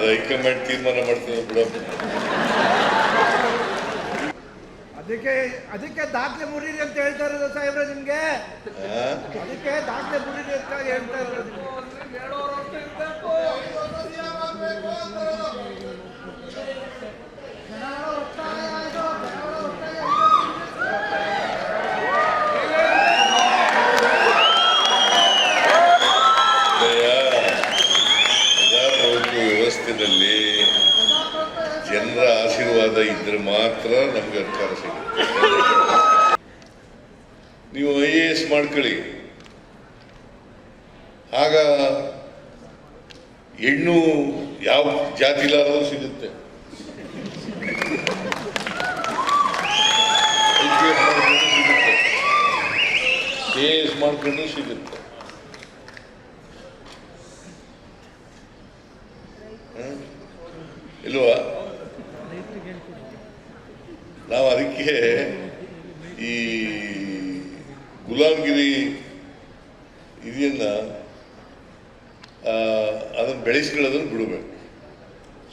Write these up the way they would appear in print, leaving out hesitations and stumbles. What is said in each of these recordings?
High command ತೀರ್ಮಾನ ಮಾಡ್ತದೆ ಬಿಡಪ್ಪ. ಅದಕ್ಕೆ ದಾಖಲೆ ಮುರಿರಿ ಅಂತ ಹೇಳ್ತಾ ಇರೋದು ಸಾಹೇಬ್ರೆ ನಿಮ್ಗೆ. ಅದಕ್ಕೆ ದಾಖಲೆ ಮುರಿರಿ ಅಂತ ಹೇಳ್ತಾ ಇರೋದು. ವ್ಯವಸ್ಥೆಯಲ್ಲಿ ಜನರ ಆಶೀರ್ವಾದ ಇದ್ರೆ ಮಾತ್ರ ನಮ್ಗೆ ಅಧಿಕಾರ ಸಿಗುತ್ತೆ. ನೀವು IAS ಮಾಡ್ಕೊಳ್ಳಿ, ಆಗ ಹೆಣ್ಣು ಯಾವ ಜಾತಿಲಾದರೂ ಸಿಗುತ್ತೆ. IAS ಮಾಡ್ಕೊಂಡು ಸಿಗುತ್ತೆ. ಇಲ್ವಾ? ನಾವು ಅದಕ್ಕೆ ಈ ಗುಲಾಮಗಿರಿ ಇದನ್ನ ಅದನ್ನು ಬೆಳೆಸ್ಕೊಳ್ಳೋದನ್ನು ಬಿಡಬೇಕು.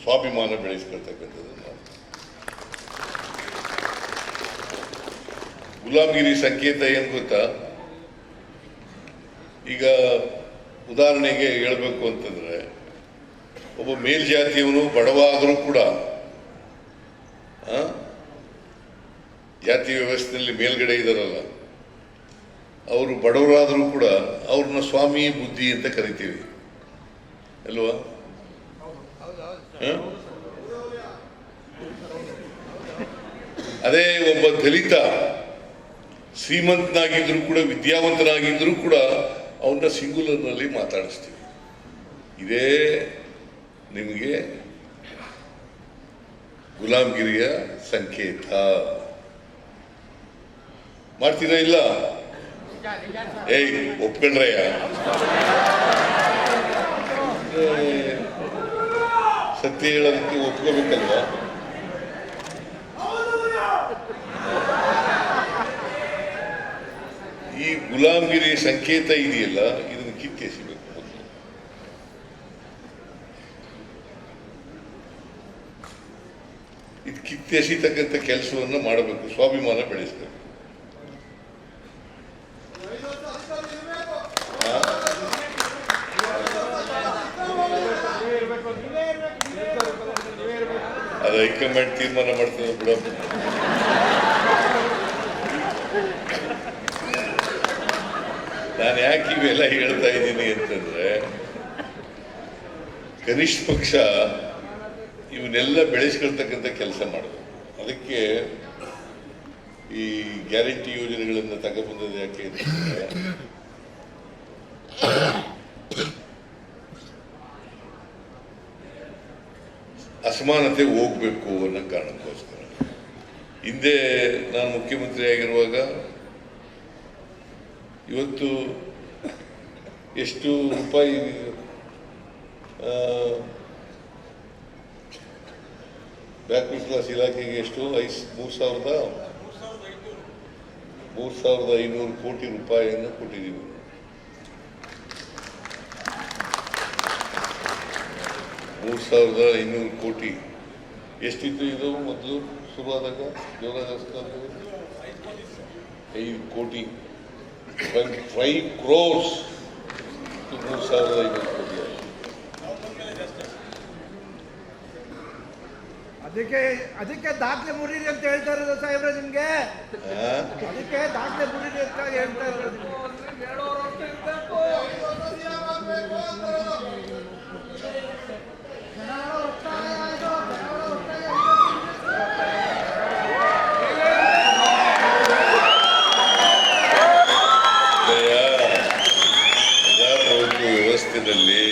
ಸ್ವಾಭಿಮಾನ ಬೆಳೆಸ್ಕೊಳ್ತಕ್ಕಂಥದ್ದನ್ನು. ಗುಲಾಮಗಿರಿ ಸಂಕೇತ ಏನು ಗೊತ್ತಾ? ಈಗ ಉದಾಹರಣೆಗೆ ಹೇಳಬೇಕು ಅಂತಂದ್ರೆ, ಒಬ್ಬ ಮೇಲ್ಜಾತಿಯವನು ಬಡವ ಆದರೂ ಕೂಡ ಜಾತಿ ವ್ಯವಸ್ಥೆಯಲ್ಲಿ ಮೇಲ್ಗಡೆ ಇದ್ದಾರಲ್ಲ, ಅವರು ಬಡವರಾದರೂ ಕೂಡ ಅವ್ರನ್ನ ಸ್ವಾಮಿ ಬುದ್ಧಿ ಅಂತ ಕರಿತೀವಿ ಅಲ್ವಾ? ಅದೇ ಒಬ್ಬ ದಲಿತ ಶ್ರೀಮಂತನಾಗಿದ್ರು ಕೂಡ, ವಿದ್ಯಾವಂತನಾಗಿದ್ರು ಕೂಡ ಅವನ್ನ ಸಿಂಗುಲರ್ನಲ್ಲಿ ಮಾತಾಡಿಸ್ತೀವಿ. ಇದೇ ನಿಮಗೆ ಗುಲಾಮಗಿರಿಯ ಸಂಕೇತ. ಮಾಡ್ತೀರಾ? ಇಲ್ಲ ಒಪ್ಕೊಂಡ್ರಯ್ಯ. ಸತ್ಯ ಹೇಳೋದಕ್ಕೆ ಒಪ್ಕೋಬೇಕಲ್ವಾ? ಈ ಗುಲಾಮಗಿರಿ ಸಂಕೇತ ಇದೆಯಲ್ಲ, ಇದನ್ನು ಕಿತ್ತೆಸಿಬೇಕು. ಇದು ಕಿತ್ತೆಸಿತಕ್ಕಂಥ ಕೆಲಸವನ್ನು ಮಾಡಬೇಕು. ಸ್ವಾಭಿಮಾನ ಬೆಳೆಸಬೇಕು. ಅದು ಹೈಕಮಾಂಡ್ ತೀರ್ಮಾನ ಮಾಡ್ತದೆ ಬಿಡಪ್ಪ. ನಾನು ಯಾಕೆ ಇವೆಲ್ಲ ಹೇಳ್ತಾ ಇದ್ದೀನಿ ಅಂತಂದ್ರೆ, ಕನಿಷ್ಠ ಪಕ್ಷ ಇವನ್ನೆಲ್ಲ ಬೆಳೆಸ್ಕೊಳ್ತಕ್ಕಂಥ ಕೆಲಸ ಮಾಡೋದು. ಅದಕ್ಕೆ ಈ ಗ್ಯಾರಂಟಿ ಯೋಜನೆಗಳನ್ನು ತಗೊಬಂದದ್ದು ಯಾಕೆ ಅಂತಂದ್ರೆ, ಅಸಮಾನತೆ ಹೋಗ್ಬೇಕು ಅನ್ನೋ ಕಾರಣಕ್ಕೋಸ್ಕರ. ಹಿಂದೆ ನಾನು ಮುಖ್ಯಮಂತ್ರಿ ಆಗಿರುವಾಗ ಇವತ್ತು ಎಷ್ಟು ರೂಪಾಯಿ ಬ್ಯಾಕ್ವರ್ಡ್ ಕ್ಲಾಸ್ ಇಲಾಖೆಗೆ ಎಷ್ಟು 3,500 ಕೋಟಿ ರೂಪಾಯಿಯನ್ನು ಕೊಟ್ಟಿದ್ದೀವಿ. $3,500 ಕೋಟಿ. ಎಷ್ಟಿತ್ತು ಇದು ಮೊದಲು ಶುರುವಾದಾಗ? ದೇವರಾಜ 5 ಕೋಟಿ, 5 crores to 3,500 ಕೋಟಿ. ಅದಕ್ಕೆ ದಾಖಲೆ ಮುರಿರಿ ಅಂತ ಹೇಳ್ತಾ ಇರೋದು ಸಾಹೇಬ್ರೆ ನಿಮ್ಗೆ. ಅದಕ್ಕೆ ದಾಖಲೆ ಮುರಿರಿ ಅಂತ ಹೇಳ್ತಾ ಇರೋದು. ವ್ಯವಸ್ಥೆಯಲ್ಲಿ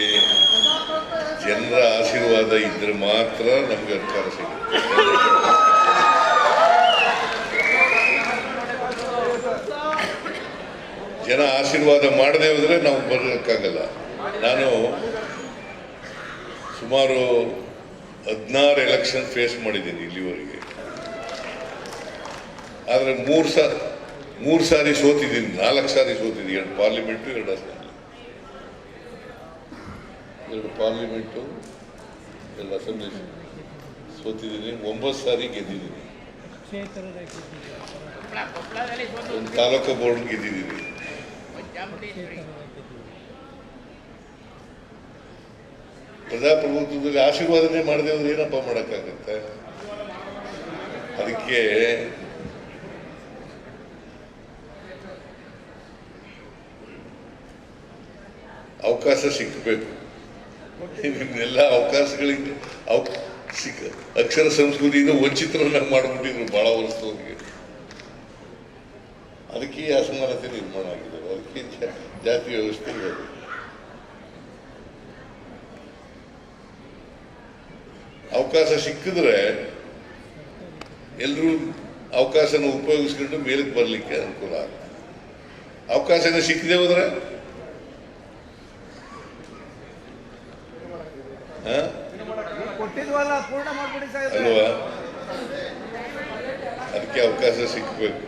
ಜನರ ಆಶೀರ್ವಾದ ಇದ್ರೆ ಮಾತ್ರ ನಮ್ಗೆ ಅಧಿಕಾರ ಸಿಗುತ್ತೆ. ಜನ ಆಶೀರ್ವಾದ ಮಾಡದೆ ಹೋದ್ರೆ ನಾವು ಬರೋಕ್ಕಾಗಲ್ಲ. ನಾನು ಸುಮಾರು 16 ಎಲೆಕ್ಷನ್ ಫೇಸ್ ಮಾಡಿದ್ದೀನಿ ಇಲ್ಲಿವರೆಗೆ. ಆದರೆ 3 ಸಾರಿ ಸೋತಿದ್ದೀನಿ, 4 ಸಾರಿ ಸೋತಿದ್ದೀನಿ. 2 ಪಾರ್ಲಿಮೆಂಟು, 2 ಅಸೆಂಬ್ಲಿ, 2 ಪಾರ್ಲಿಮೆಂಟು, ಎಲ್ಲ ಅಸೆಂಬ್ಲಿ ಸೋತಿದ್ದೀನಿ, 9 ಸಾರಿ ಗೆದ್ದಿದ್ದೀನಿ. ಒಂದು ತಾಲೂಕು ಬೋರ್ಡ್ ಗೆದ್ದಿದ್ದೀನಿ. ಪ್ರಜಾಪ್ರಭುತ್ವದಲ್ಲಿ ಆಶೀರ್ವಾದನೆ ಮಾಡದೆ ಅಂದ್ರೆ ಏನಪ್ಪ ಮಾಡೋಕ್ಕಾಗತ್ತೆ? ಅದಕ್ಕೆ ಅವಕಾಶ ಸಿಕ್ಕಬೇಕು. ನಿಮ್ಮೆಲ್ಲ ಅವಕಾಶಗಳಿಗೆ ಅಕ್ಷರ ಸಂಸ್ಕೃತಿಯಿಂದ ವಂಚಿತರನ್ನಾಗಿ ಮಾಡಿಬಿಟ್ಟಿದ್ರು ಬಹಳ ವರ್ಷದವರೆಗೆ. ಅದಕ್ಕೆ ಈ ಅಸಮಾನತೆ ನಿರ್ಮಾಣ ಆಗಿದೆ. ಅದಕ್ಕೆ ಜಾತಿ ವ್ಯವಸ್ಥೆ ಇದೆ. ಅವಕಾಶ ಸಿಕ್ಕಿದ್ರೆ ಎಲ್ಲರೂ ಅವಕಾಶನ ಉಪಯೋಗಿಸ್ಕೊಂಡು ಮೇಲಕ್ಕೆ ಬರಲಿಕ್ಕೆ ಅನುಕೂಲ ಆಗುತ್ತೆ. ಅವಕಾಶನ ಸಿಕ್ಕದೆ ಹೋದ್ರೆ ಕೊಟ್ಟಿದ್ವಲ್ಲ, ಪೂರ್ಣ ಮಾಡ್ಬಿಡಿ ಸಾಹೇಬ್ರೆ. ಅಲ್ವಾ? ಅದಕ್ಕೆ ಅವಕಾಶ ಸಿಕ್ಕಬೇಕು.